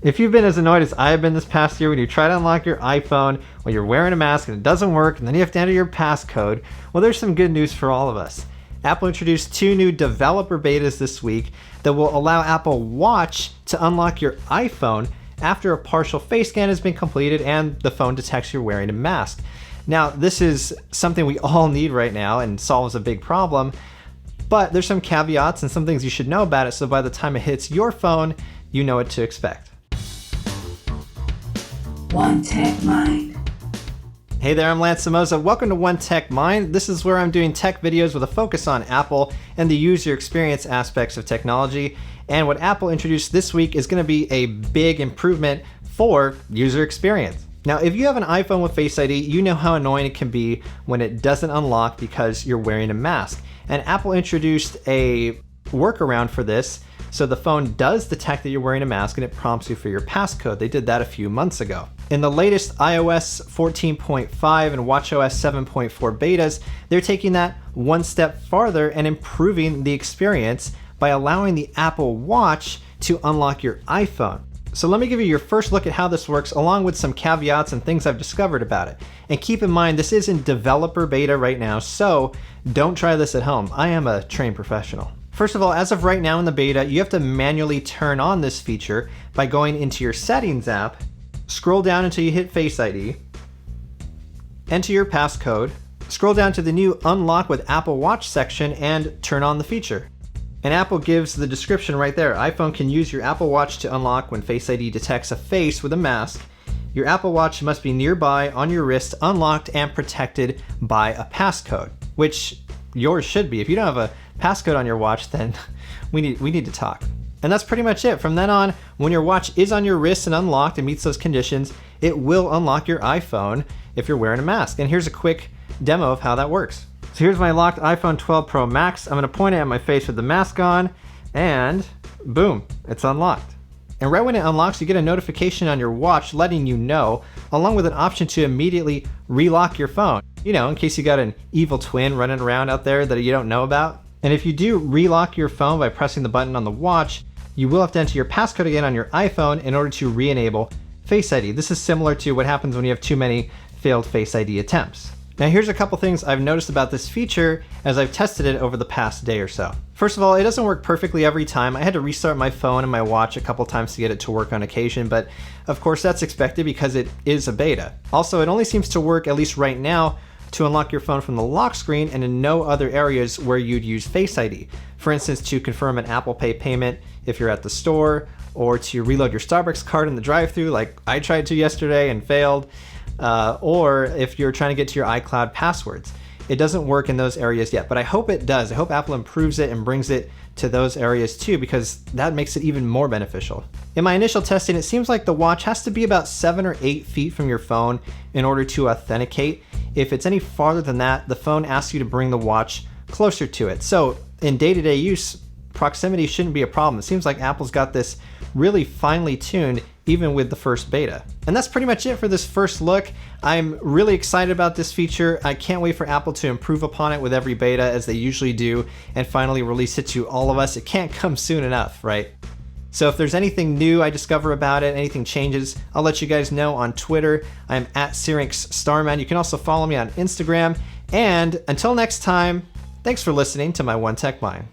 If you've been as annoyed as I have been this past year when you try to unlock your iPhone while you're wearing a mask and it doesn't work, and then you have to enter your passcode, well, there's some good news for all of us. Apple introduced 2 new developer betas this week that will allow Apple Watch to unlock your iPhone after a partial face scan has been completed and the phone detects you're wearing a mask. Now, this is something we all need right now and solves a big problem, but there's some caveats and some things you should know about it so by the time it hits your phone, you know what to expect. One Tech Mind. Hey there, I'm Lance Somoza. Welcome to One Tech Mind. This is where I'm doing tech videos with a focus on Apple and the user experience aspects of technology. And what Apple introduced this week is going to be a big improvement for user experience. Now, if you have an iPhone with Face ID, you know how annoying it can be when it doesn't unlock because you're wearing a mask. And Apple introduced a workaround for this, so the phone does detect that you're wearing a mask and it prompts you for your passcode. They did that a few months ago. In the latest iOS 14.5 and watchOS 7.4 betas, they're taking that one step farther and improving the experience by allowing the Apple Watch to unlock your iPhone. So let me give you your first look at how this works, along with some caveats and things I've discovered about it. And keep in mind, this is in developer beta right now, so don't try this at home. I am a trained professional. First of all, as of right now in the beta, you have to manually turn on this feature by going into your Settings app, scroll down until you hit Face ID, enter your passcode, scroll down to the new Unlock with Apple Watch section, and turn on the feature. And Apple gives the description right there. iPhone can use your Apple Watch to unlock when Face ID detects a face with a mask. Your Apple Watch must be nearby on your wrist, unlocked and protected by a passcode, which yours should be. If you don't have a passcode on your watch, then we need to talk. And that's pretty much it. From then on, when your watch is on your wrist and unlocked and meets those conditions, it will unlock your iPhone if you're wearing a mask. And here's a quick demo of how that works. So here's my locked iPhone 12 Pro Max. I'm going to point it at my face with the mask on, and boom, it's unlocked. And right when it unlocks, you get a notification on your watch letting you know, along with an option to immediately relock your phone. You know, in case you got an evil twin running around out there that you don't know about. And if you do relock your phone by pressing the button on the watch, you will have to enter your passcode again on your iPhone in order to re-enable Face ID. This is similar to what happens when you have too many failed Face ID attempts. Now here's a couple things I've noticed about this feature as I've tested it over the past day or so. First of all, it doesn't work perfectly every time. I had to restart my phone and my watch a couple times to get it to work on occasion, but of course that's expected because it is a beta. Also, it only seems to work, at least right now, to unlock your phone from the lock screen and in no other areas where you'd use Face ID. For instance, to confirm an Apple Pay payment if you're at the store, or to reload your Starbucks card in the drive-thru like I tried to yesterday and failed, or if you're trying to get to your iCloud passwords. It doesn't work in those areas yet, but I hope it does. I hope Apple improves it and brings it to those areas too, because that makes it even more beneficial. In my initial testing, it seems like the watch has to be about 7 or 8 feet from your phone in order to authenticate. If it's any farther than that, the phone asks you to bring the watch closer to it. So in day-to-day use, proximity shouldn't be a problem. It seems like Apple's got this really finely tuned even with the first beta. And that's pretty much it for this first look. I'm really excited about this feature. I can't wait for Apple to improve upon it with every beta as they usually do and finally release it to all of us. It can't come soon enough, right? So if there's anything new I discover about it, anything changes, I'll let you guys know on Twitter. I'm at SyrinxStarman. You can also follow me on Instagram. And until next time, thanks for listening to my One Tech Mind.